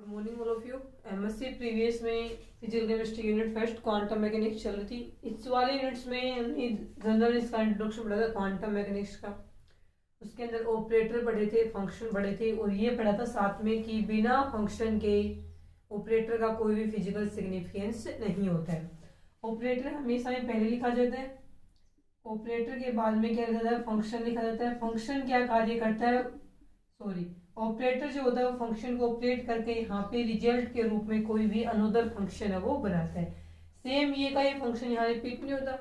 Good morning all of you. MSc previous में physical chemistry unit first quantum mechanics चल रही थी। इस वाले यूनिट्स में हमने जनरल इसका इंट्रोडक्शन पढ़ा था क्वांटम मैकेनिक्स का। उसके अंदर ऑपरेटर पढ़े थे, फंक्शन पढ़े थे, और ये पढ़ा था साथ में कि बिना फंक्शन के ऑपरेटर का कोई भी फिजिकल सिग्निफिकेंस नहीं होता है। ऑपरेटर हमेशा में पहले लिखा जाता है, ऑपरेटर के बाद में क्या लिखा जाता है, फंक्शन लिखा जाता है। फंक्शन क्या कार्य करता है, ऑपरेटर जो होता है वो फंक्शन को ऑपरेट करके यहाँ पे रिजल्ट के रूप में कोई भी अनदर फंक्शन है वो बनाता है। सेम ये का ये फंक्शन यहाँ रिपीट नहीं होता,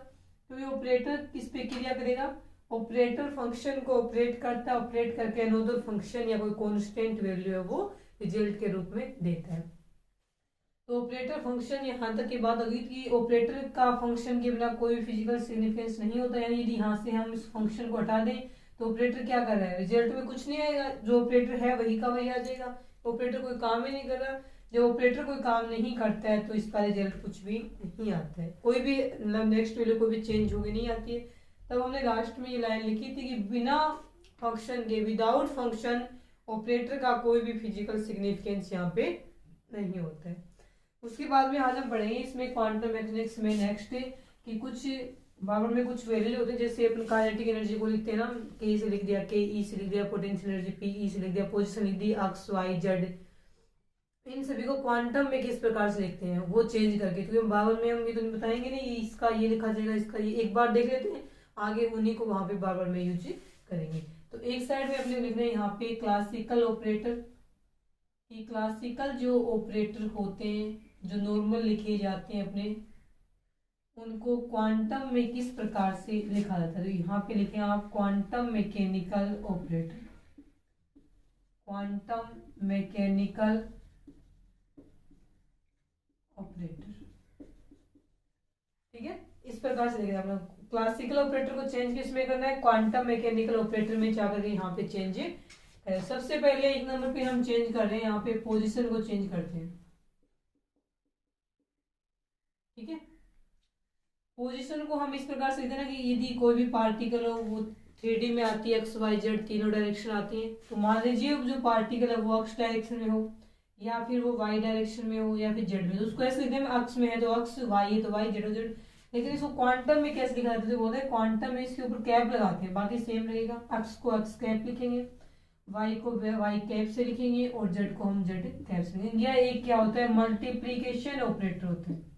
तो ये ऑपरेटर किस पे क्रिया करेगा, ऑपरेटर फंक्शन को ऑपरेट करता है, ऑपरेट करके अनदर फंक्शन या कोई कांस्टेंट वैल्यू है वो रिजल्ट के रूप में देता है। तो ऑपरेटर फंक्शन यहाँ तक की बात होगी कि ऑपरेटर का फंक्शन के बिना कोई फिजिकल सिग्निफिकेंस नहीं होता। यानी यदि यहाँ से हम इस फंक्शन को हटा दें तो ऑपरेटर क्या कर रहा है, रिजल्ट में कुछ नहीं आएगा, जो ऑपरेटर है वही का वही आ जाएगा। ऑपरेटर कोई काम ही नहीं कर रहा। जब ऑपरेटर कोई काम नहीं करता है तो इसका रिजल्ट कुछ भी नहीं आता है, कोई भी नेक्स्ट वैल्यू कोई भी चेंज होगी नहीं आती है। तब हमने लास्ट में ये लाइन लिखी थी कि बिना फंक्शन के, विदाउट फंक्शन, ऑपरेटर का कोई भी फिजिकल सिग्निफिकेंस यहाँ पे नहीं होता है। उसके बाद में आज हम पढ़ेंगे इसमें क्वांटम मैकेनिक्स में नेक्स्ट कि कुछ बाबर में कुछ वैल्यू होते हैं। जैसे अपन काइनेटिक एनर्जी को लिखते हैं ना, के से लिख दिया, के ई से लिख दिया, पोटेंशियल एनर्जी पी ई से लिख दिया, पोजीशन लिख दी एक्स वाई जेड। इन सभी को क्वांटम में किस प्रकार से लिखते हैं वो चेंज करके, क्योंकि बाबर में हम ये तो नहीं बताएंगे नहीं इसका ये लिखा जाएगा, इसका ये एक बार देख लेते हैं, आगे उन्हीं को वहां पे बार में यूज करेंगे। तो एक साइड में अपने लिख रहे हैं यहाँ पे क्लासिकल ऑपरेटर, कि क्लासिकल जो ऑपरेटर होते हैं जो नॉर्मल लिखे जाते हैं अपने, उनको क्वांटम में किस प्रकार से लिखा जाता है। तो यहाँ पे लिखे आप quantum mechanical operator, quantum mechanical operator, ठीक है। इस प्रकार से लिखेगा अपना क्लासिकल ऑपरेटर को चेंज किस में करना है, क्वांटम मैकेनिकल ऑपरेटर में जाकर यहाँ पे चेंज है। सबसे पहले एक नंबर पे हम चेंज कर रहे हैं, यहाँ पे पोजीशन को चेंज करते हैं, ठीक है। पोजीशन को हम इस प्रकार से लिखते हैं ना कि यदि कोई भी पार्टिकल हो वो 3D में आती है, एक्स वाई जेड तीनों डायरेक्शन आती है, तो मान लीजिए जो पार्टिकल है वो एक्स डायरेक्शन में हो, या फिर वो वाई डायरेक्शन में हो, या फिर जेड में, तो उसको ऐसे लिखते हैं एक्स में है तो एक्स, वाई है तो वाई, जेड हो जेड। लेकिन इसको क्वांटम में कैसे लिखा जाता है, बोलते हैं क्वांटम में इसके ऊपर कैप लगाते हैं, बाकी सेम रहेगा। एक्स को एक्स कैप लिखेंगे, वाई को वाई कैप से लिखेंगे, और जेड को हम जेड कैप से लिखेंगे। यह एक क्या होता है, मल्टीप्लीकेशन ऑपरेटर होता है,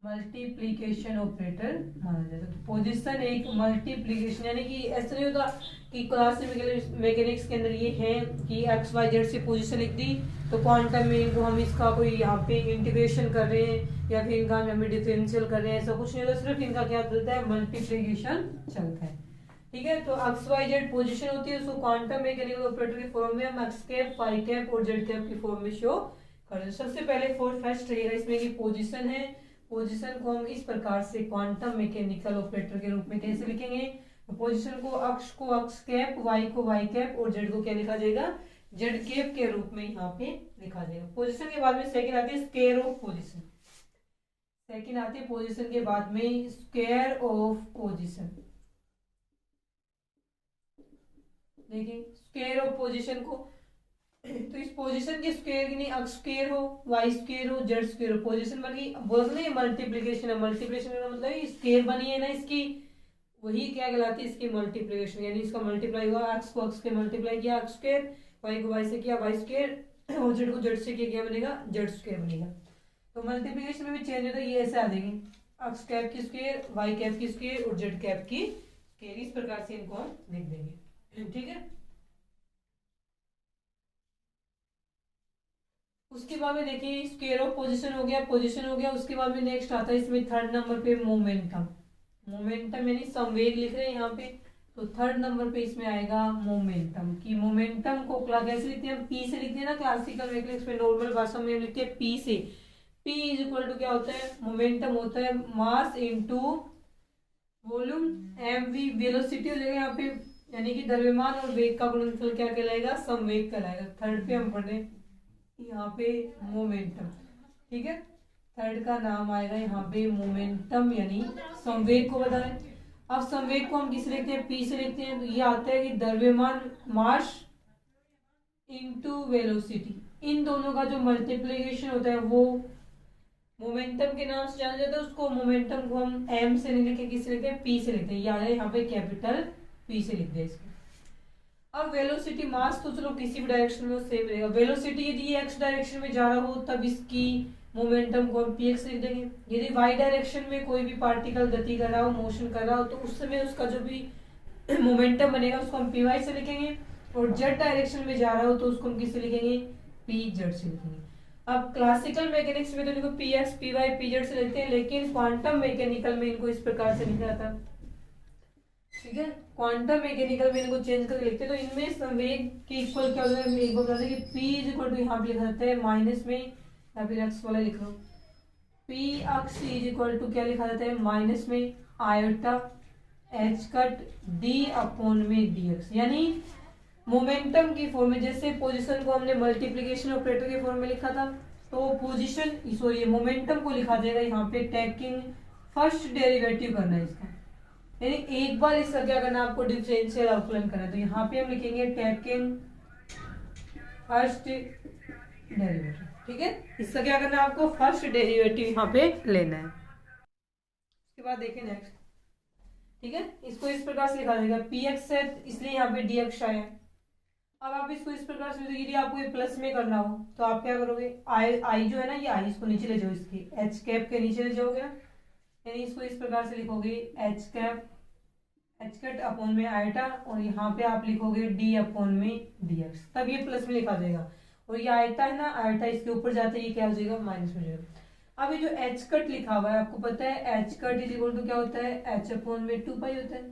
मल्टीप्लीकेशन ऑपरेटर माना जाता है। तो पोजीशन एक मल्टीप्लीकेशन, यानी कि ऐसा नहीं होता कि क्लासिकल मैकेनिक्स के अंदर ये है कि एक्स वाई जेड से पोजीशन लिख दी तो क्वांटम में इनको हम इसका कोई यहाँ पे इंटीग्रेशन कर रहे हैं या फिर इनका हमें डिफरेंशियल कर रहे हैं, ऐसा कुछ नहीं होता। सिर्फ इनका क्या चलता है, मल्टीप्लीकेशन चलता है, ठीक है। तो एक्स वाई जेड पोजीशन होती है, उसको क्वांटम मैकेनिकल ऑपरेटर की फॉर्म में हम एक्स कैप, वाई कैप और जेड कैप की फॉर्म में शो कर रहे हैं। सबसे पहले फर्स्ट रहेगा इसमें कि पोजीशन है, पोजीशन को हम इस प्रकार से क्वांटम मैकेनिकल ऑपरेटर के रूप में कैसे लिखेंगे, तो पोजीशन को एक्स कैप, वाई को वाई कैप और जेड को क्या लिखा जाएगा, जेड कैप के रूप में यहाँ पे लिखा जाएगा। पोजीशन के बाद में सेकंड आती है स्क्वायर ऑफ पोजीशन, सेकंड आती है पोजीशन के बाद में स्क्वायर ऑफ पोजीशन। देखिए स्क्वायर ऑफ पोजीशन को, तो इस पोजीशन के स्क्वायर की नहीं, एक्स स्क्वायर हो, वाई स्क्वायर हो, जेड स्क्वायर हो, पोजीशन बन गई। बोल नहीं मल्टीप्लीकेशन है, मल्टीप्लीकेशन का मतलब स्क्वायर बनी है ना इसकी, वही क्या कहलाती है, इसकी मल्टीप्लीकेशन। यानी इसका मल्टीप्लाई हुआ, एक्स को एक्स के मल्टीप्लाई किया एक्स स्क्वायर, वाई को वाई से किया वाई स्क्वायर, और जेड को जेड से किया, क्या बनेगा, जेड स्क्वायर बनेगा। तो मल्टीप्लीकेशन में भी चेंज होता है, ये ऐसे आ जाएंगे, एक्स कैप की स्क्वायर, वाई कैप की स्क्वायर और जेड कैप की स्क्वायर, इस प्रकार से इनको हम लिख देंगे, ठीक है। उसके बाद में देखिए स्क्वायर ऑफ पोजीशन हो गया, पोजीशन हो गया। उसके बाद में नेक्स्ट आता है इसमें थर्ड नंबर पे मोमेंटम, मोमेंटम यानी संवेग लिख रहे हैं यहाँ पे, तो थर्ड नंबर पे इसमें आएगा मोमेंटम। की मोमेंटम को कैसे लिखते हैं, पी से लिखते हैं ना, क्लासिकल मैकेनिक्स में नॉर्मल भाषा में लिखते हैं पी से। पी इज इक्वल टू क्या होता है, मोमेंटम होता है mass into volume, M V velocity हो जाएगा यहाँ पे, यानी कि द्रव्यमान और वेग का गुणनफल क्या कहलाएगा, संवेग कहलाएगा। थर्ड पे हम पढ़ रहे हैं यहाँ पे मोमेंटम, ठीक है। थर्ड का नाम आएगा यहाँ पे मोमेंटम, यानी संवेग को बता रहे। अब संवेग को हम किस लिखते हैं, पी से लिखते हैं, तो ये आता है कि द्रव्यमान मास इनटू वेलोसिटी, इन दोनों का जो मल्टीप्लीकेशन होता है वो मोमेंटम के नाम से जाना जाता है। उसको मोमेंटम को हम एम से नहीं लिखे, किससे लिखते हैं, पी से लिखते हैं, याद है यहाँ पे कैपिटल पी से लिखते हैं इसको। अब वेलोसिटी मास तो चलो किसी भी डायरेक्शन में सेम रहेगा। वेलोसिटी यदि एक्स डायरेक्शन में जा रहा हो तब इसकी मोमेंटम को हम पी एक्स लिख देंगे। यदि वाई डायरेक्शन में कोई भी पार्टिकल गति कर रहा हो, मोशन कर रहा हो, तो उस समय उसका जो भी मोमेंटम बनेगा उसको हम पी वाई से लिखेंगे। और जेड डायरेक्शन में जा रहा हो तो उसको हम किससे लिखेंगे, पी जेड से लिखेंगे। अब क्लासिकल मैकेनिक्स में तो इनको P X P Y P Z से लिखते हैं, लेकिन क्वांटम मैकेनिकल में इनको इस प्रकार से लिखा जाता है। ठीक है, क्वांटम मैकेनिकल में इनको चेंज करके लिखते हैं। तो इनमें संवेग के इक्वल क्या होता है, एक बार बता दें कि P इज इक्वल टू यहाँ पे लिखा जाता है माइनस में, या फिर एक्स वाला लिख रहा हूँ, P अक्ष इज इक्वल टू क्या लिखा जाता है, माइनस में iota H cut D upon में डी एक्स। यानी मोमेंटम की फॉर्म में, जैसे पोजीशन को हमने मल्टीप्लीकेशन ऑपरेटर के फॉर्म में लिखा था, तो पोजीशन सॉरी मोमेंटम को लिखा जाएगा यहाँ पे टेकिंग फर्स्ट डेरिवेटिव करना है इसका। यानी एक बार इसका क्या करना है, आपको डिफरेंशियल अवकलन करना है। तो यहाँ पे हम लिखेंगे टेकिंग फर्स्ट डेरिवेटिव। ठीक है, इसका क्या करना है, आपको फर्स्ट डेरिवेटिव यहाँ पे लेना है। उसके बाद देखिए नेक्स्ट। ठीक है, इसको इस प्रकार से लिखा जाएगा, पी एक्स है इसलिए यहाँ पे डी एक्स आया है। अब आप इसको इस प्रकार से, यदि आपको ये प्लस में करना हो तो आप क्या करोगे, आई आई जो है ना, ये आई इसको नीचे ले जाओ, इसकी एच कैप के नीचे ले जाओगे ना, यानी इसको इस प्रकार से लिखोगे H cap H cut upon में आयटा, और यहाँ पे आप लिखोगे डी अपॉन में डी एक्स, तब ये प्लस में लिखा जाएगा। और ये आयटा है ना, आयटा इसके ऊपर जाते ही क्या हो जाएगा, माइनस हो जाएगा। अब ये जो एच कट लिखा हुआ है, आपको पता है H cut is equal to क्या होता है, एच अपॉन में 2 पाई होता है,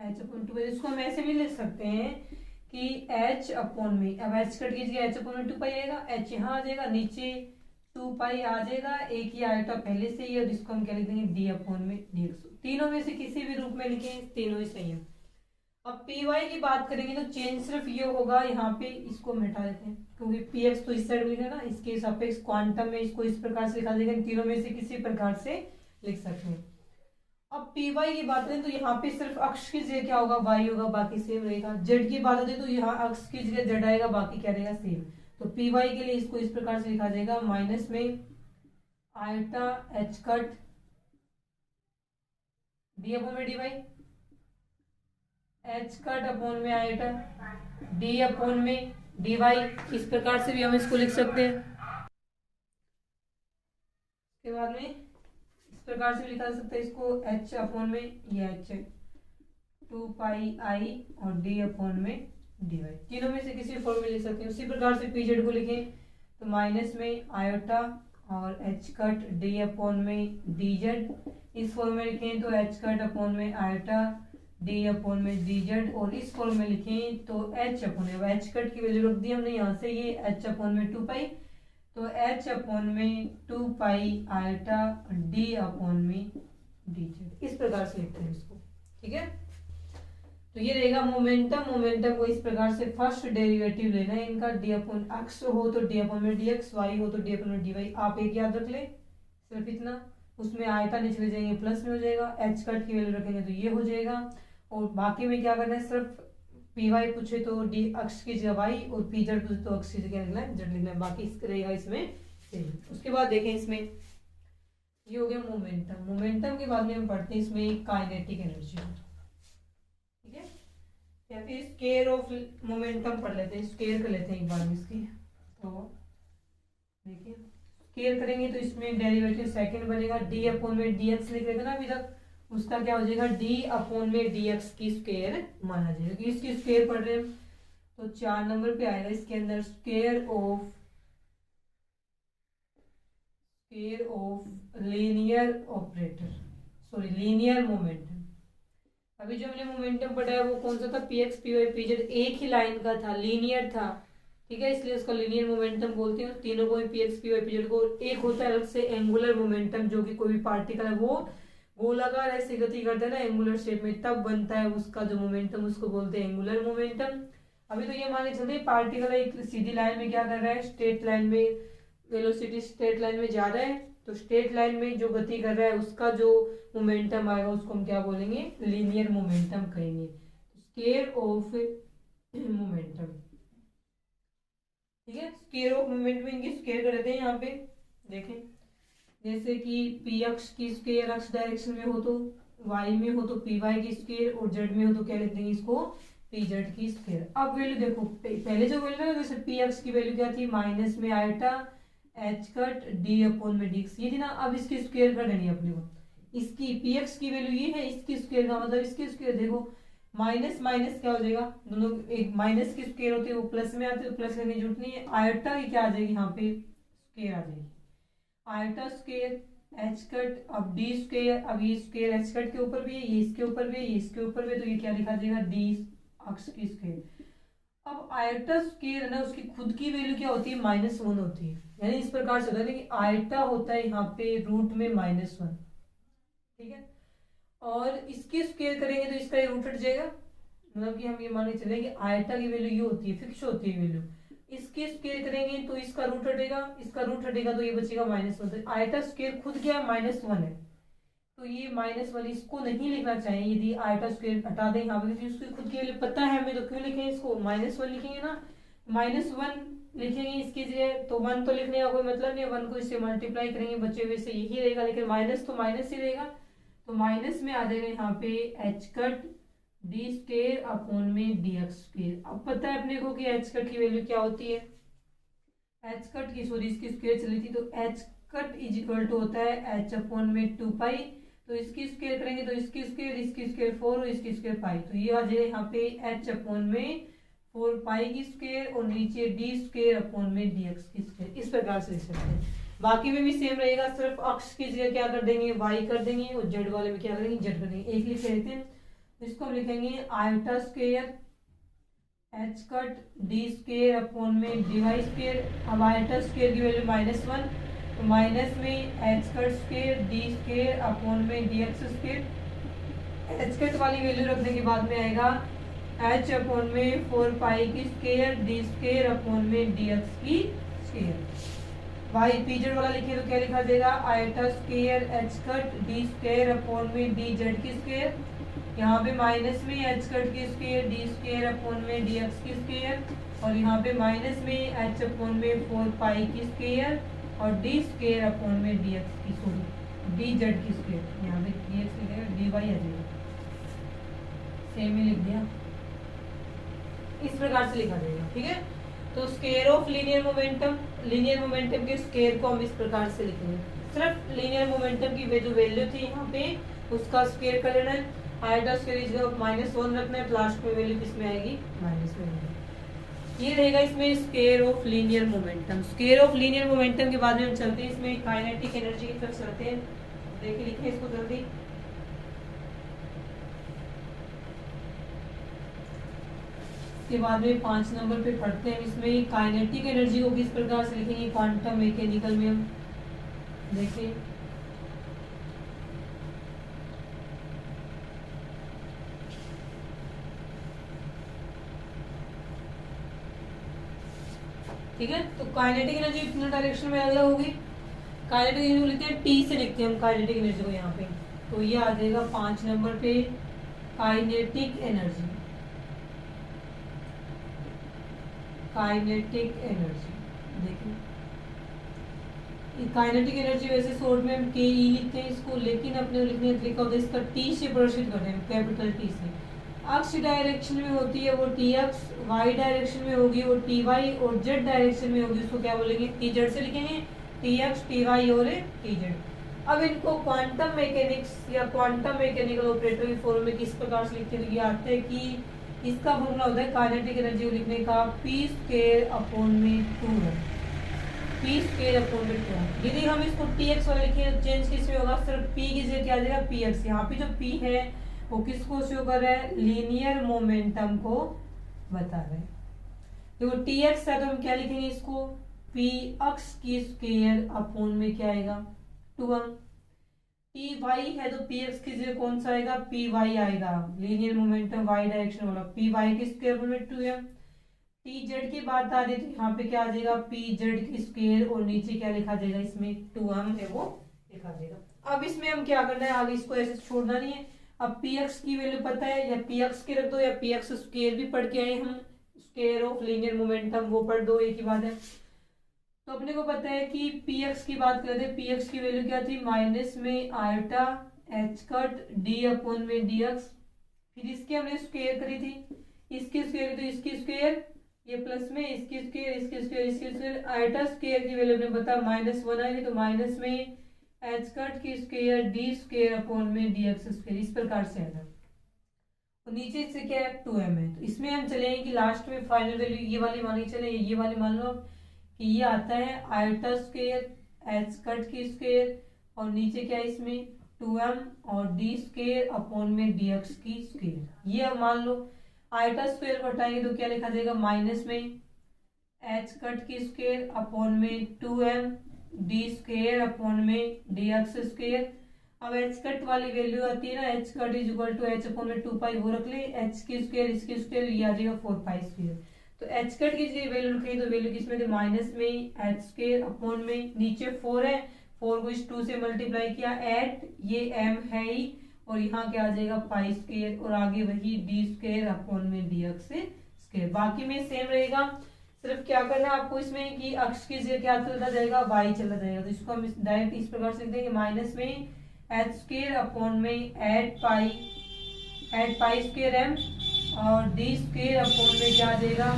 एच अपॉन 2 पाई। इसको हम ऐसे भी लिख सकते हैं कि एच अपॉन में, अब एच कट कीजिए, एच अपॉन में 2 पाई आएगा, एच यहाँ आ जाएगा, नीचे 2 पाई आ जाएगा, एक ही आयटा पहले से ही, और इसको हम क्या लिख देंगे, डी अपॉन में डी एक्स। तीनों में से किसी भी रूप में लिखें, तीनों ही सही है। अब पी वाई की बात करेंगे तो चेंज सिर्फ ये होगा, यहाँ पे इसको हम हटा देते हैं, क्योंकि पी एक्स तो इस साइड में लिखा है ना, इसके सापेक्ष क्वांटम में इसको इस प्रकार से लिखा जाएगा, तीनों में से किसी प्रकार से लिख सकते हैं। अब पी वाई की बात करें तो यहाँ पे सिर्फ अक्ष की जगह क्या होगा, वाई होगा, बाकी सेम रहेगा। जेड की बात होती है तो यहाँ अक्ष की जगह जेड आएगा, बाकी क्या रहेगा, सेम। तो पी वाई के लिए इसको इस प्रकार से लिखा जाएगा, माइनस में iota H cut D upon में D Y, H cut upon में आयटा डी अपॉन में डी वाई, इस प्रकार से भी हम इसको लिख सकते हैं। इसके बाद में इस प्रकार से भी लिखा जा सकता है इसको, एच अपॉन में ये एच है 2 पाई आई और डी अपॉन में डी वाई, तीनों में से किसी फॉर्म में लिख सकते हैं। उसी प्रकार से पी जेड को लिखें तो माइनस में आयोटा और एच कट डी अपॉन में डी जेड, इस फॉर्म में लिखें तो एच कट अपॉन में आयोटा डी अपॉन में डी जेड, और इस फॉर्म में लिखें तो एच अपॉन में, एच कट की वैल्यू रख दी हमने यहाँ से, ये एच अपॉन में 2 पाई, तो एच अपॉन में 2 पाई आयटा डी अपॉन में डी जेड, इस प्रकार से लिखते हैं इसको। ठीक है, तो ये रहेगा मोमेंटम। मोमेंटम को इस प्रकार से फर्स्ट डेरिवेटिव लेना है इनका, डी अपॉन एक्स हो तो डी अपॉन में डी एक्स, वाई हो तो डी अपॉन में डी वाई। आप एक याद रख ले सिर्फ इतना, उसमें आयता नीचे ले जाएंगे प्लस में हो जाएगा, एच कट की वैल्यू रखेंगे तो ये हो जाएगा, और बाकी में क्या करना है, सिर्फ पी वाई पूछे तो डी अक्ष की जगह वाई, और पी जेड पूछे तो अक्ष की जगह लिखना है जेड लिखना है, बाकी रहेगा इसमें सेम। उसके बाद देखें इसमें ये हो गया मोमेंटम। मोमेंटम के बाद में हम पढ़ते हैं इसमें काइनेटिक एनर्जी। ठीक है, या फिर स्केयर ऑफ मोमेंटम पढ़ लेते हैं, स्केयर कर लेते हैं एक बार इसकी। तो देखिए स्केयर करेंगे तो इसमें डेरिवेटिव सेकंड बनेगा, डी अपॉन में डी एक्स लिख रहे थे ना अभी तक, उसका क्या हो जाएगा, डी अपॉन में डी एक्स की स्क्वायर माना जाएगा। इसकी स्क्वायर पढ़ रहे हैं तो 4 नंबर पे आएगा इसके अंदर, square of linear operator, sorry linear momentum. अभी जो हमने मोमेंटम पढ़ा है वो कौन सा था, P X P Y P Z, एक ही लाइन का था, लीनियर था। ठीक है, इसलिए उसका लीनियर मोमेंटम बोलते हैं। तीनों को P X P Y P Z को। एक होता है अलग से एंगुलर मोमेंटम, जो कि कोई भी पार्टिकल है वो गोलाकार ऐसी गति करता है ना एंगुलर शेप में, तब बनता है उसका जो मोमेंटम, उसको बोलते हैं एंगुलर मोमेंटम। अभी तो ये मान के चलते पार्टिकल एक सीधी लाइन में क्या कर रहा है, स्ट्रेट लाइन में, वेलोसिटी स्ट्रेट लाइन में जा रहा है, तो स्ट्रेट लाइन में जो गति कर रहा है उसका जो मोमेंटम आएगा उसको हम क्या बोलेंगे, लीनियर मोमेंटम कहेंगे। स्केयर ऑफ मोमेंटम, ठीक है, स्क्वायर ऑफ मोमेंट में इनकी स्क्वायर कर देते हैं यहाँ पे। देखें जैसे कि पी अक्ष की स्क्वायर अक्ष डायरेक्शन में हो तो वाई में हो तो पी वाई की स्क्वायर और जेड में हो तो क्या लिख देंगे इसको पी जेड की स्क्वायर। अब वैल्यू देखो पहले जो वैल्यू है जैसे पी अक्ष की वैल्यू क्या थी माइनस में iota H cut D upon में डी ये थी ना। अब इसकी स्क्वायर कर लेनी है अपने को। इसकी पी एक्स की वैल्यू ये है, इसकी स्क्वायर का मतलब इसकी स्क्वायर देखो माइनस माइनस क्या हो जाएगा, दोनों एक माइनस की स्क्वायर होती है वो प्लस में आती है, प्लस करने की जरूरत नहीं है। आयटा की क्या आ जाएगी यहाँ पे स्क्वायर आ जाएगी, आयटा स्क्वायर एच कट। अब डी स्क्वायर, अब ये स्क्वायर एच कट के ऊपर भी है, ये इसके ऊपर भी है, ये इसके ऊपर भी है, तो ये क्या लिखा जाएगा डी अक्ष की स्क्वायर। अब आयटा स्क्वायर है ना उसकी खुद की वैल्यू क्या होती है -1 होती है, यानी इस प्रकार से होता है कि आयटा होता है यहाँ पे रूट में -1, ठीक है। और इसकी स्क्वायर करेंगे तो इसका ये रूट हट जाएगा, मतलब कि हम ये मान के चले कि आयटा की वैल्यू ये होती है फिक्स होती है वैल्यू। इसकी स्क्वायर करेंगे तो इसका रूट हटेगा, इसका रूट हटेगा तो ये बचेगा -1। तो आयटा स्क्वायर खुद क्या है -1 है, तो ये -1 इसको नहीं लिखना चाहिए। यदि आयटा स्क्वायर हटा दें यहाँ पे उसकी खुद की वैल्यू पता है हमें तो क्यों लिखें इसको -1 लिखेंगे ना, -1 लिखेंगे इसकी जगह। तो 1 तो लिखने का कोई मतलब नहीं है, 1 को इससे मल्टीप्लाई करेंगे बचे हुए से यही रहेगा, लेकिन माइनस तो माइनस ही रहेगा। तो माइनस में आ जाएगा यहाँ पे H cut D square upon में डी एक्स स्क्वायर। अब पता है अपने को कि एच कट की वैल्यू क्या होती है, एच कट की सॉरी इसकी स्क्वायर चली थी, तो H cut is equal to होता है एच अपॉन में 2 पाई। तो इसकी स्क्वायर करेंगे तो इसकी स्क्वायर 4 और इसकी स्क्वायर पाई, तो ये आ जाएगा यहाँ पे एच अपॉन में 4 पाई की स्क्वायर और नीचे डी स्क्वायर अपॉन में डी एक्स की स्क्वायर। इस प्रकार से लिख सकते हैं। बाकी में भी सेम रहेगा, सिर्फ अक्ष की जगह क्या कर देंगे वाई कर देंगे और जेड वाले में क्या करेंगे जेड कर देंगे। एक लिख लेते हैं, इसको हम लिखेंगे iota square H cut D square upon में डी वाई स्क्वायर। अब आयटा स्क्वायर की वैल्यू -1, तो माइनस में H cut square D square upon में D X square. H cut वाली वैल्यू रखने के बाद में आएगा एच अपॉन में 4 पाई की स्क्वायर डी स्क्वायर अपॉन में डी एक्स की स्क्वायर। वाई पीजेड वाला लिखे तो क्या लिखा जाएगा eta square H cut D square upon में डी जेड की स्क्वायर। यहाँ पे माइनस में एच कट की स्क्वायर डी स्क्वायर अपॉन में डी एक्स की स्क्वायर, और यहाँ पे माइनस में एच अपॉन में 4 पाई की स्क्वायर और डी स्क्वायर अपॉन में डी एक्स की सॉरी डी जेड की स्क्वायर। यहाँ पे डी एक्स लिखेगा डी वाई आ जाएगा, सेम ही लिख दिया, इस प्रकार से लिखा जाएगा, ठीक है। तो स्क्वायर ऑफ लीनियर मोमेंटम के स्क्वायर को हम इस प्रकार से लिखेंगे। सिर्फ लीनियर मोमेंटम की जो वैल्यू थी यहाँ पे उसका स्क्वायर कर लेना है, आयटा स्क्वायर -1 रखना है, लास्ट में वैल्यू किसमें आएगी -1। ये रहेगा इसमें square of linear momentum. Square of linear momentum के बाद में हम चलते हैं इसमें काइनेटिक एनर्जी की तरफ चलते हैं। देखिए लिखें इसको जल्दी, के बाद में 5 नंबर पे पढ़ते हैं। इसमें काइनेटिक एनर्जी को किस प्रकार से लिखेंगे क्वांटम मैकेनिकल में हम देखिए। ठीक है, तो काइनेटिक एनर्जी इतने डायरेक्शन में अलग होगी। काइनेटिक एनर्जी लिखते हैं टी से लिखते हैं हम काइनेटिक एनर्जी को यहाँ पे, तो ये आ जाएगा 5 नंबर पे काइनेटिक एनर्जी। काइनेटिक एनर्जी देखिए, काइनेटिक एनर्जी वैसे शॉर्ट में हम के ई लिखते हैं इसको, लेकिन अपने लिखने का तरीका होता है इसका टी से प्रदर्शित करते हैं, कैपिटल टी से। अक्ष डायरेक्शन में होती है वो टी एक्स, वाई डायरेक्शन में होगी वो टी वाई, और जेड डायरेक्शन में होगी उसको क्या बोलेंगे टी जेड से लिखेंगे, टी एक्स टी वाई और टी जेड। अब इनको क्वांटम मैकेनिक्स या क्वांटम मैकेनिकल ऑपरेटर की फॉर्म में किस प्रकार से लिखते हैं, आते हैं कि इसका फॉर्मूला होता है काइनेटिक एनर्जी को लिखने का पी स्क्वायर अपॉन में 2 है, पी स्क्वायर अपॉन में 2। यदि हम इसको टी एक्स वाला लिखें तो चेंज किसमें होगा, सिर्फ पी की जगह क्या आ जाएगा पी एक्स। यहाँ पे जो पी है वो किसको शो कर रहा है, लीनियर मोमेंटम को बता रहे हैं। देखो टी एक्स है तो हम क्या लिखेंगे इसको पी अक्स की स्क्वायर अपॉन में क्या आएगा 2m। पी वाई है तो पी एक्स की जगह कौन सा आएगा पी वाई आएगा, लीनियर मोमेंटम वाई डायरेक्शन वाला, पी वाई की स्क्वायर अपॉन में 2m। टी जेड की बात आ रही तो यहाँ पे क्या आ जाएगा पी जेड की स्क्वायर और नीचे क्या लिखा जाएगा इसमें 2m है वो लिखा जाएगा। अब इसमें हम क्या करना है, आगे इसको ऐसे छोड़ना नहीं है। अब पी एक्स की वैल्यू पता है, या पी एक्स की रख दो या पी एक्स स्क्वायर भी पढ़ के आए हम स्क्वायर ऑफ लीनियर मोमेंटम, वो पढ़ दो, एक ही बात है। तो अपने को पता है कि पी एक्स की बात करते हैं, पी एक्स की वैल्यू क्या थी, माइनस में iota H cut D upon में डी एक्स, फिर इसकी हमने स्क्वायर करी थी, इसकी स्क्वायर तो इसकी स्क्वायर, ये प्लस में इसकी स्क्वायर इसकी स्क्वायर इसकी स्क्वायर, आयोटा स्क्वायर की वैल्यू हमने बता -1 आएगी, तो माइनस में एच कट की स्क्वायर डी स्क्वायर अपॉन में डी एक्स स्क्वायर, इस प्रकार से आएगा। तो नीचे से क्या है 2m है, तो इसमें हम चलेंगे कि लास्ट में फाइनल वैल्यू ये वाली मान के चले, ये वाली मान लो कि ये आता है आयोटा स्क्वायर एच कट की स्क्वायर और नीचे क्या है इसमें 2m और डी स्क्वायर अपॉन में dx की स्क्वायर, ये अब मान लो आयोटा स्क्वायर को हटाएंगे तो क्या लिखा जाएगा, माइनस में एच कट की स्क्वायर अपॉन में 2m डी स्क्वायर अपॉन में dx स्क्वायर। अब एच कट वाली वैल्यू आती है ना, H cut is equal to H upon में 2 पाई, वो रख ले, एच की स्क्वायर इसकी स्क्वायर, ये आ जाएगा 4 पाई स्क्वायर। तो एच कट की जो वैल्यू रखी तो वैल्यू किसमें थी, माइनस में एच स्क्वायर अपॉन में नीचे 4 है, 4 को इस 2 से मल्टीप्लाई किया, एट ये m है ही और यहाँ क्या आ जाएगा पाई स्क्वायर और आगे वही डी स्क्वायर अपॉन में डी एक्स स्क्वायर, बाकी में सेम रहेगा। सिर्फ क्या करना है आपको इसमें कि अक्ष की जगह क्या चलता जाएगा, y चला जाएगा, तो इसको हम डायरेक्ट इस प्रकार से लिख देंगे, माइनस में एच स्क्वायर अपॉन में एट पाई स्क्वायर m और डी स्क्वायर अपॉन में क्या आ जाएगा,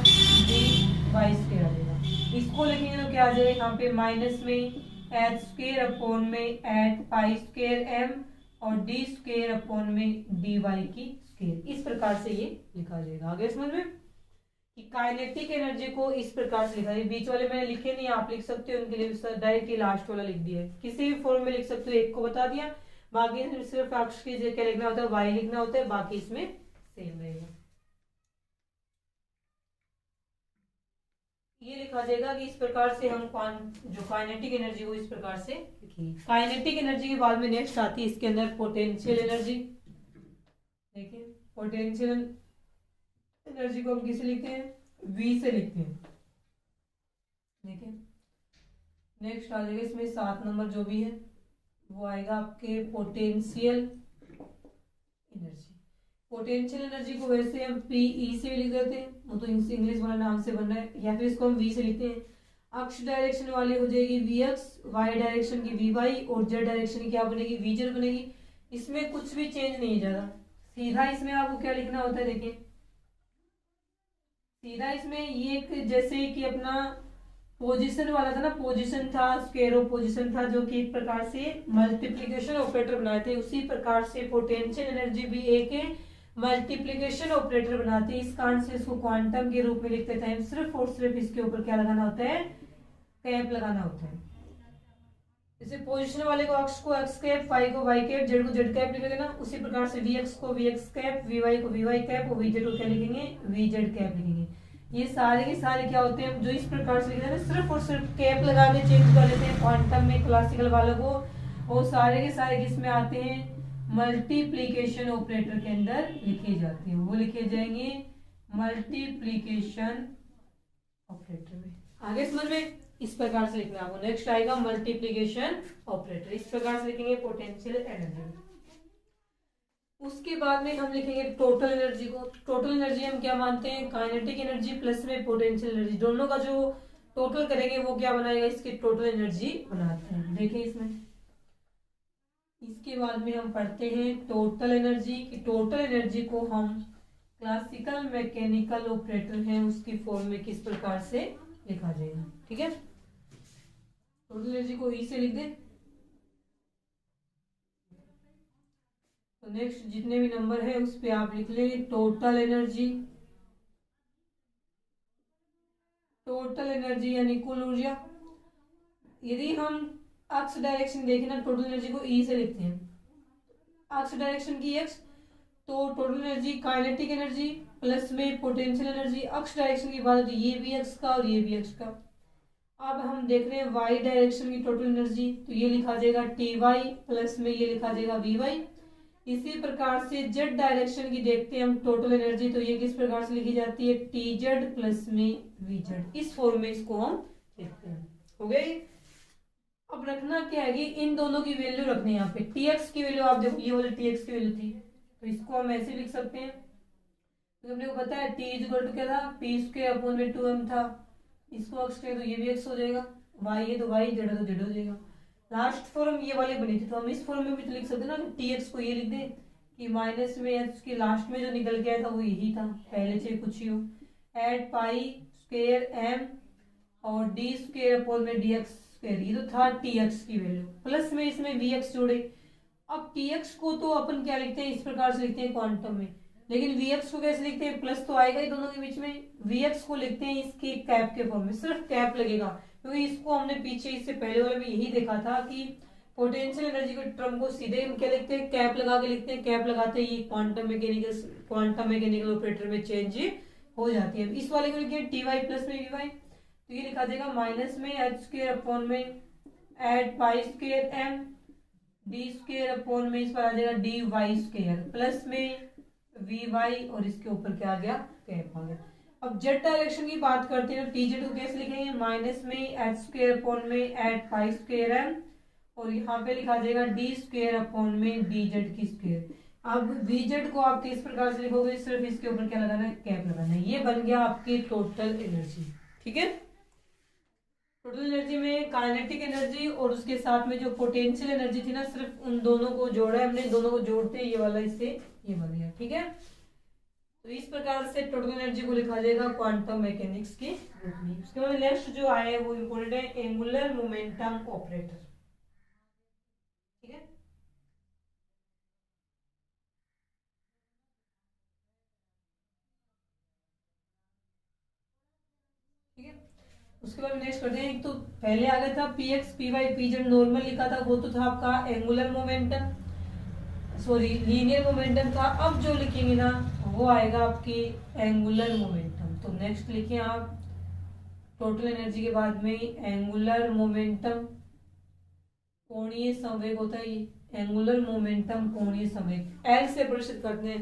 डी वाई स्क्वायर आ जाएगा। इसको लिखेंगे तो क्या आ जाएगा यहाँ पे माइनस में एच स्क्वायर अपॉन में एट पाई स्क्वायर m और डी स्क्वायर अपॉन में डी वाई की स्क्वायर, इस प्रकार से ये लिखा जाएगा। आगे समझ में कि काइनेटिक एनर्जी को इस प्रकार से लिखा है, बीच वाले मैंने लिखे नहीं, आप लिख सकते हो, उनके लिए डायरेक्ट लास्ट वाला लिख दिया है, किसी भी फॉर्म में लिख सकते हो, एक को बता दिया, बाकी सिर्फ अक्ष की जगह क्या लिखना होता है, वाई लिखना होता है, बाकी इसमें सेम रहेगा। ये लिखा जाएगा कि इस प्रकार से हम जो काइनेटिक एनर्जी हो इस प्रकार से लिखिए। काइनेटिक एनर्जी के बाद में नेक्स्ट आती है इसके अंदर पोटेंशियल एनर्जी। देखिए पोटेंशियल एनर्जी को हम किसे लिखते हैं, V से लिखते हैं। देखिए नेक्स्ट आ जाएगा इसमें 7 नंबर जो भी है वो आएगा आपके पोटेंशियल एनर्जी। पोटेंशियल एनर्जी को वैसे हम PE से भी लिख देते हैं, वो तो इंग्लिश वाला नाम से बन रहा है, या फिर इसको हम V से लिखते हैं। अक्ष डायरेक्शन वाली हो जाएगी VX, Y डायरेक्शन की VY और Z डायरेक्शन की क्या बनेगी, VZ बनेगी। इसमें कुछ भी चेंज नहीं है ज्यादा, सीधा इसमें आपको क्या लिखना होता है, देखिए सीधा इसमें ये एक जैसे कि अपना पोजीशन वाला था ना, पोजीशन था स्क्वायर ऑफ पोजीशन था, जो कि एक प्रकार से मल्टीप्लिकेशन ऑपरेटर बनाए थे, उसी प्रकार से पोटेंशियल एनर्जी भी एक मल्टीप्लिकेशन ऑपरेटर बनाते हैं। इस कारण से इसको क्वांटम के रूप में लिखते थे, सिर्फ और सिर्फ इसके ऊपर क्या लगाना होता है, कैप लगाना होता है। जैसे पोजीशन वाले को अक्ष को एक्स कैप, वाई को वाई कैप, जेड को जेड कैप लिखेंगे ना, उसी प्रकार से वी एक्स को V X cap, V Y को वी वाई कैप और वी जेड को क्या लिखेंगे, वी जेड कैप लिखेंगे। ये सारे के सारे क्या होते हैं, जो इस प्रकार से लिखते हैं सिर्फ और सिर्फ कैप लगाने चेंज कर लेते हैं क्वांटम में क्लासिकल वालों को, और सारे के सारे किसमें आते हैं, मल्टीप्लीकेशन ऑपरेटर के अंदर लिखे जाते हैं, वो लिखे जाएंगे मल्टीप्लीकेशन ऑपरेटर में। आगे समझ में इस प्रकार से लिखना है आपको। नेक्स्ट आएगा मल्टीप्लिकेशन ऑपरेटर, इस प्रकार से लिखेंगे पोटेंशियल एनर्जी। उसके बाद में हम लिखेंगे टोटल एनर्जी को। टोटल एनर्जी हम क्या मानते हैं, काइनेटिक एनर्जी प्लस में पोटेंशियल एनर्जी, दोनों का जो टोटल करेंगे वो क्या बनाएगा, इसकी टोटल एनर्जी बनाते हैं। देखिए इसमें इसके बाद में हम पढ़ते हैं टोटल एनर्जी की। टोटल एनर्जी को हम क्लासिकल मैकेनिकल ऑपरेटर हैं उसकी फॉर्म में किस प्रकार से लिखा जाएगा, ठीक है। टोटल एनर्जी को ई से लिख दें। तो नेक्स्ट जितने भी नंबर है उस पे आप लिख लेंगे टोटल एनर्जी। टोटल एनर्जी यानी कुल ऊर्जा। यदि हम अक्ष डायरेक्शन देखें ना, टोटल एनर्जी को ई से लिखते हैं, अक्ष डायरेक्शन की एक्स, तो total energy kinetic energy plus में पोटेंशियल एनर्जी। अक्ष डायरेक्शन की बात होती है, ये भी एक्स का और ये भी एक्स का। अब हम देख रहे हैं वाई डायरेक्शन की टोटल एनर्जी, तो ये लिखा जाएगा टी वाई प्लस में ये लिखा जाएगा वी वाई। इसी प्रकार से जेड डायरेक्शन की देखते हैं हम टोटल एनर्जी, तो ये किस प्रकार से लिखी जाती है, टी जेड प्लस में वी जेड। इस फॉर्म में इसको हम लिखते हैं। हो गए। अब रखना क्या है कि इन दोनों की वैल्यू रखनी है। यहाँ पे टी एक्स की वैल्यू आप देखो, ये वाली टी एक्स की वैल्यू थी, तो इसको हम ऐसे लिख सकते हैं तो हमने को पता है टी इक्वल टू क्या था, पी स्क्वायर अपॉन में 2m था। इसको अक्स कहे तो ये भी एक्स हो जाएगा, वाई है तो वाई, जेड है तो जेड हो जाएगा। लास्ट फॉर्म ये वाली बनी थी, तो हम इस फॉर्म में भी तो लिख सकते ना, टी एक्स को ये लिख दें कि माइनस में एच के लास्ट में जो निकल गया था वो यही था, पहले से कुछ ही हो, एट पाई स्क्वायर एम और डी स्क्वायर अपॉन में डी एक्स स्क्वायर, ये तो था टी एक्स की वैल्यू, प्लस में इसमें वी एक्स जोड़े। अब टी एक्स को तो अपन क्या लिखते हैं, इस प्रकार से लिखते हैं क्वांटम में, लेकिन वी एक्स को कैसे लिखते हैं, प्लस तो आएगा ही दोनों के बीच में, वी एक्स को लिखते हैं इसके कैप के फॉर्म में, सिर्फ कैप लगेगा, क्योंकि इसको हमने पीछे इससे पहले वाले में यही देखा था कि पोटेंशियल एनर्जी के टर्म को सीधे हम क्या लिखते हैं, कैप लगा के लिखते हैं, कैप लगाते ही क्वांटम मैकेनिकल ऑपरेटर में चेंज हो जाती है। इस वाले को लिखिए टी वाई प्लस में वी वाई, तो ये लिखा जाएगा माइनस में एच स्क्वायर अपॉन में eight pi square M D square upon में इस पर आ जाएगा डी वाई स्क्वायर प्लस में वी वाई, और इसके ऊपर क्या आ गया, कैप आ गया। अब जेड डायरेक्शन की बात करते हैं तो टी जेड को कैसे लिखेंगे, माइनस में एच स्क्वायर अपॉन में एट पाई स्क्वायर एम, और यहाँ पे लिखा जाएगा डी स्क्वायर अपॉन में डी जेड की स्क्वायर। अब वी जेड को आप किस प्रकार से लिखोगे, सिर्फ इसके ऊपर क्या लगाना है, कैप लगाना है। ये बन गया आपकी टोटल एनर्जी। ठीक है, टोटल एनर्जी में काइनेटिक एनर्जी और उसके साथ में जो पोटेंशियल एनर्जी थी ना, सिर्फ उन दोनों को जोड़ा है हमने, दोनों को जोड़ते ये वाला इससे ये बन गया। ठीक है, तो इस प्रकार से टोटल एनर्जी को लिखा जाएगा क्वांटम मैकेनिक्स के रूप में। उसके बाद नेक्स्ट जो आया है वो इम्पोर्टेंट है, एंगुलर मोमेंटम ऑपरेटर। ठीक है, ठीक है, उसके बाद नेक्स्ट करते हैं। एक तो पहले आ गया था P X P Y P Z normal लिखा था, वो तो था आपका angular momentum, sorry linear momentum था। अब जो लिखेंगे ना वो आएगा आपकी एंगुलर मोमेंटम। तो नेक्स्ट लिखिए आप टोटल एनर्जी के बाद में एंगुलर मोमेंटम, कोणीय संवेग होता है ये, एंगुलर मोमेंटम कोणीय संवेग एल से प्रदर्शित करते हैं।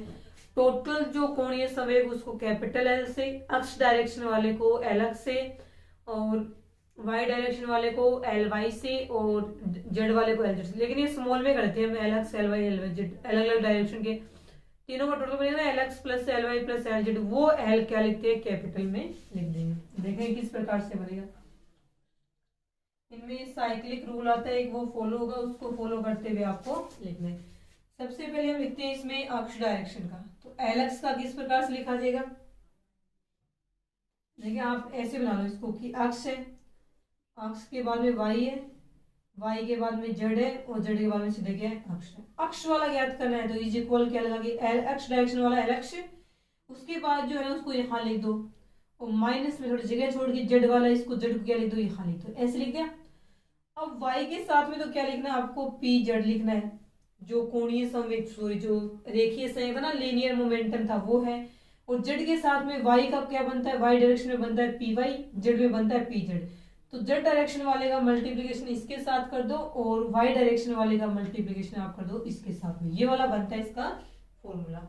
टोटल जो कोणीय संवेग उसको कैपिटल एल से, अक्ष डायरेक्शन वाले को एल एक्स से, और वाई डायरेक्शन वाले को एल वाई से, और जेड वाले को एल जेड से। लेकिन ये स्मॉल में करते हैं हम, L X L Y L Y Z, अलग अलग डायरेक्शन के तीनों का टोटल बनेगा L X plus L Y plus L Z, वो एल क्या लिखते हैं, कैपिटल में लिख देंगे। देखें किस प्रकार से बनेगा। इनमें साइक्लिक रूल आता है एक, वो फॉलो होगा, उसको फॉलो करते हुए आपको लिखना है। सबसे पहले हम लिखते हैं इसमें अक्ष डायरेक्शन का, तो एल एक्स का किस प्रकार से लिखा जाएगा, देखिए आप ऐसे बना लो इसको कि अक्ष है, अक्ष के बाद में वाई है, वाई के बाद में जेड है, और जेड के बाद में सीधे क्या है, अक्ष है। अक्ष वाला ज्ञात करना है तो इज इक्वल क्या लगा कि एल एक्स डायरेक्शन वाला एल एक्स, उसके बाद जो है उसको यहाँ लिख दो, और माइनस में थोड़ी जगह छोड़ के जेड वाला, इसको जेड को क्या लिख दो, यहाँ लिख दो, ऐसे लिख दिया। अब y के साथ में तो क्या लिखना है आपको, पी जेड लिखना है, जो कोणीय संवेग, सॉरी जो रेखीय संवेग था ना, लीनियर मोमेंटम था वो है। और जेड के साथ में y का क्या बनता है, y डायरेक्शन में बनता है पी वाई, जेड में बनता है पी जेड। तो जेड डायरेक्शन वाले का मल्टीप्लीकेशन इसके साथ कर दो, और y डायरेक्शन वाले का मल्टीप्लीकेशन आप कर दो इसके साथ में, ये वाला बनता है इसका फॉर्मूला।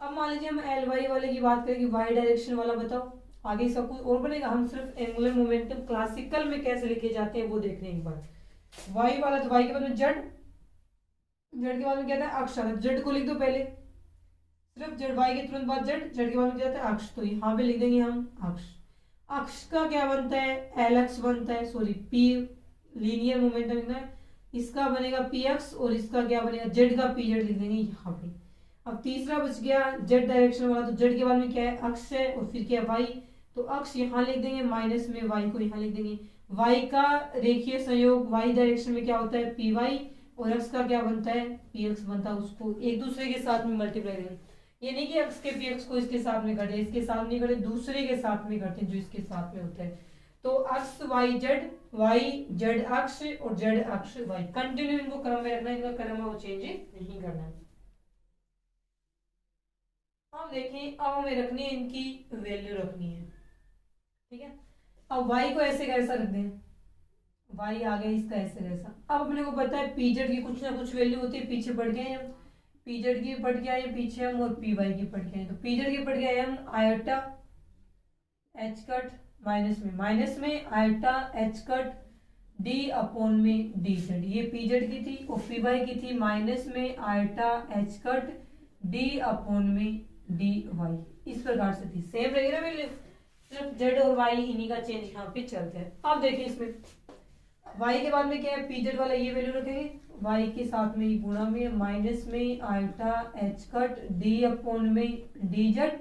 अब मान लीजिए हम एल वाई वाले की बात करें कि y डायरेक्शन वाला बताओ, आगे सब कुछ और बनेगा। हम सिर्फ एंगुलर मोमेंटम क्लासिकल में कैसे लिखे जाते हैं वो देखने एक बार। वाई वाला तो वाई के बाद में जेड, जेड के बाद में क्या था, अक्ष आता है, जेड को लिख दो पहले, सिर्फ जेड, वाई के तुरंत बाद जेड, जेड के बाद में क्या आता है, अक्ष, तो यहाँ पे लिख देंगे हम अक्ष। अक्ष का क्या बनता है, एल एक्स बनता है, सॉरी पी लीनियर मोमेंटम लिखना है, इसका बनेगा पी एक्स, और इसका क्या बनेगा, जेड का पी जेड लिख देंगे यहाँ पे। अब तीसरा बच गया जेड डायरेक्शन वाला, तो जेड के बाद में क्या है, अक्ष है, और फिर क्या है, वाई, तो अक्ष यहाँ लिख देंगे, माइनस में वाई को यहाँ लिख देंगे। वाई का रेखीय संयोग वाई डायरेक्शन में क्या होता है, पी वाई, और एक्स का क्या बनता है, पी एक्स बनता है, उसको एक दूसरे के साथ में मल्टीप्लाई करेंगे। ये नहीं कि एक्स के पी एक्स को इसके साथ में करते, इसके साथ नहीं करते, दूसरे के साथ में करते हैं जो इसके साथ में होता है। तो अक्ष वाई जेड अक्ष, और जेड अक्ष वाई, कंटिन्यू इनको क्रम में रखना है, इनका क्रम वो चेंज नहीं करना है। अब देखें, अब हमें रखनी है इनकी वैल्यू रखनी है। ठीक है, अब y को ऐसे कैसा रख दें, y आ गया इसका ऐसे कैसा। अब अपने को पता है पीजेड की कुछ ना कुछ वैल्यू होती है, पीछे पढ़ गए हम, पीजेड की पढ़ के आए पीछे हम, और पी वाई की पढ़ के आए। तो पीजेड की पढ़ के आए हम आयोटा एच कट माइनस में iota H cut D upon में डी जेड, ये पीजेड की थी, और पी वाई की थी माइनस में iota H cut D upon में डी वाई, इस प्रकार से थी, सेम रहेगी ना वैल्यू, सिर्फ जेड और वाई इन्हीं का चेंज यहाँ पे चलता है। अब देखिए इसमें वाई के बाद में क्या है, पीजेड वाला ये वैल्यू रखेंगे, वाई के साथ में गुणा में माइनस में ultra H cut D upon में डी जेड,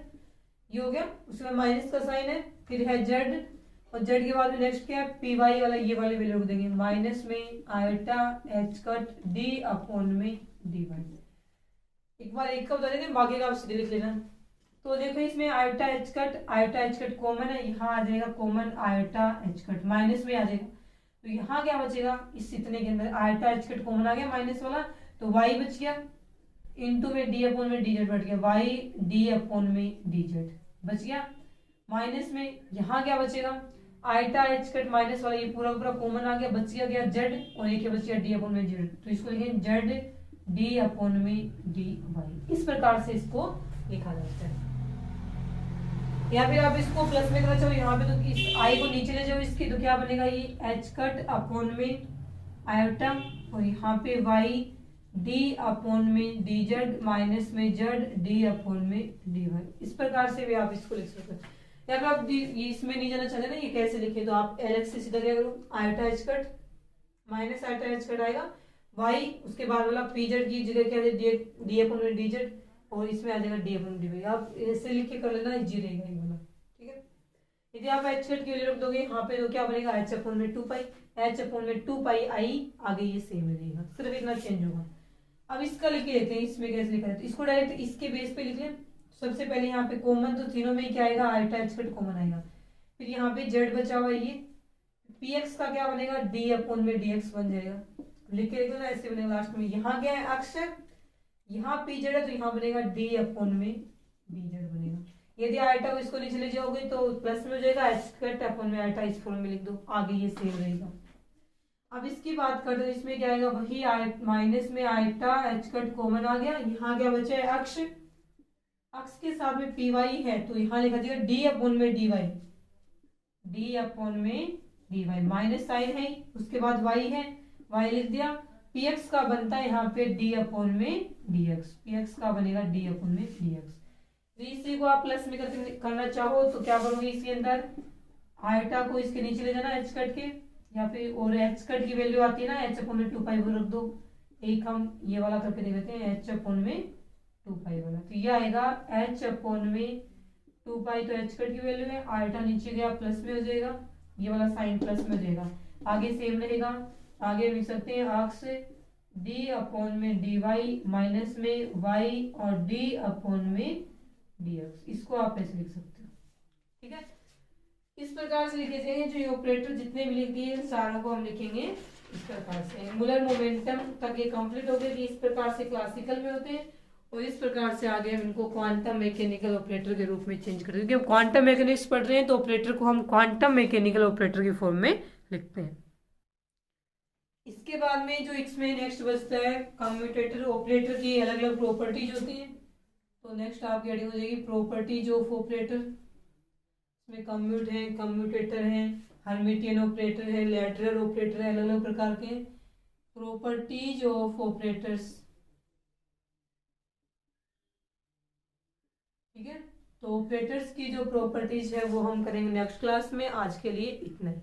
ये हो गया, उसमें माइनस का साइन है, फिर है जेड, और जेड के बाद में नेक्स्ट क्या है, पी वाई वाला ये वाले वैल्यू रख देंगे, माइनस में ultra H cut D upon में डी वाई। एक बार एक का बता देते हैं, बाकी का आप सीधे लिख लेना। तो देखो इसमें आयोटा एच कट कॉमन है, यहाँ आ जाएगा common iota H cut, minus में आ जाएगा, तो यहाँ क्या बचेगा, इस इतने के अंदर आयोटा एच कट कॉमन आ गया माइनस वाला, तो वाई बच गया, इंटू में डी अपॉन में डी जेड बैठ गया, वाई डी अपॉन में डी जेड बच गया, माइनस में यहाँ क्या बचेगा, आयोटा एच कट माइनस वाला ये पूरा पूरा कॉमन आ गया, बच गया जेड, और एक बच गया डी अपॉन में जेड, तो इसको लिखेंगे जेड डी अपॉन में डी वाई, इस प्रकार से इसको लिखा जाता है। या फिर आप इसको प्लस में करना चाहो यहाँ पे, तो इस आई को नीचे ले जाओ इसकी, तो क्या बनेगा, ये एच कट अपॉन में आयोटा, और यहाँ पे वाई डी अपॉन में डी जेड माइनस में जेड डी अपॉन में डी वाई, इस प्रकार से भी आप इसको लिख सकते हैं। या फिर आप इसमें नहीं जाना चाहते ना ये कैसे लिखे, तो आप एलएक्स से सीधा क्या करो, iota H cut minus iota H cut आएगा, वाई उसके बाद वाला पी जेड की जगह क्या है डी अपॉन में डी जेड, और इसमें आ जाएगा डी अपॉन डी वाई, आप ऐसे लिख के कर लेना, इजी रहेगा ये वाला, ठीक है। यदि आप एच कट की वैल्यू रख दोगे यहाँ पे, तो क्या बनेगा, एच अपॉन में 2 पाई, एच अपॉन में 2 पाई आई, आगे ये सेम रहेगा, सिर्फ इतना चेंज होगा। अब इसका लिख के लेते हैं, इसमें कैसे लिखा है, तो इसको डायरेक्ट इसके बेस पे लिख लें। सबसे पहले यहाँ पे कॉमन, तो तीनों में क्या आएगा, आयोटा एच कट कॉमन आएगा, फिर यहाँ पे जेड बचा हुआ ये, पी एक्स का क्या बनेगा, डी अपॉन में डी एक्स बन जाएगा, लिख के ना ऐसे बनेगा लास्ट में, यहाँ क्या है अक्ष, यहाँ पी जेड है, तो यहाँ बनेगा डी अपॉन में बी जेड बनेगा। यदि आयोटा को इसको नीचे ले जाओगे तो प्लस में हो जाएगा, एच कट अपॉन में आयोटा इस फॉर्म में लिख दो, आगे ये सेम रहेगा। अब इसकी बात करते हैं, इसमें क्या आएगा, वही माइनस में आयोटा एच कट कॉमन आ गया, यहाँ क्या बचा है अक्ष, अक्ष के साथ में पी वाई है, तो यहाँ लिखा जाएगा डी अपॉन में डी वाई, डी अपॉन में डी वाई, माइनस साइन है, उसके बाद वाई है, वाई लिख दिया, पी एक्स का बनता है यहाँ पे डी अपॉन में डी एक्स, पी एक्स का बनेगा डी अपॉन में डी एक्स। इसी को आप प्लस में करना चाहो तो क्या करोगे, इसके अंदर आयोटा को इसके नीचे ले जाना एच कट के, या फिर और एच कट की वैल्यू आती है ना, एच अपॉन में 2 पाई वो रख दो, एक हम ये वाला करके देख लेते हैं, एच अपॉन में 2 पाई वाला, तो ये आएगा एच अपॉन में 2 पाई, तो एच कट की वैल्यू है, आयोटा नीचे गया प्लस में हो जाएगा, ये वाला साइन प्लस में हो जाएगा, आगे सेम रहेगा, आगे लिख सकते हैं अक्ष डी अपॉन में डी वाई माइनस में वाई और डी अपॉन में डी एक्स, इसको आप ऐसे लिख सकते हो, ठीक है। इस प्रकार से लिखे जाएंगे, जो ये ऑपरेटर जितने भी लिख दिए सारों को हम लिखेंगे इस प्रकार से। मुलर मोमेंटम तक ये कंप्लीट हो गए कि इस प्रकार से क्लासिकल में होते हैं, और इस प्रकार से आगे हम इनको क्वांटम मैकेनिकल ऑपरेटर के रूप में चेंज करते हैं, क्योंकि हम क्वांटम मैकेनिक्स पढ़ रहे हैं, तो ऑपरेटर को हम क्वांटम मैकेनिकल ऑपरेटर की फॉर्म में लिखते हैं। इसके बाद में जो इसमें नेक्स्ट बचता है कम्यूटेटर ऑपरेटर की अलग अलग प्रॉपर्टीज होती हैं, तो नेक्स्ट आपकी हेडिंग हो जाएगी प्रॉपर्टीज ऑफ ऑपरेटर। इसमें कम्यूट है, कम्यूटेटर है, हर्मिटियन ऑपरेटर है, लैडरर ऑपरेटर है, अलग अलग प्रकार के प्रॉपर्टीज ऑफ ऑपरेटर्स, ठीक है। तो ऑपरेटर्स की जो प्रॉपर्टीज है वो हम करेंगे नेक्स्ट क्लास में, आज के लिए इतना ही।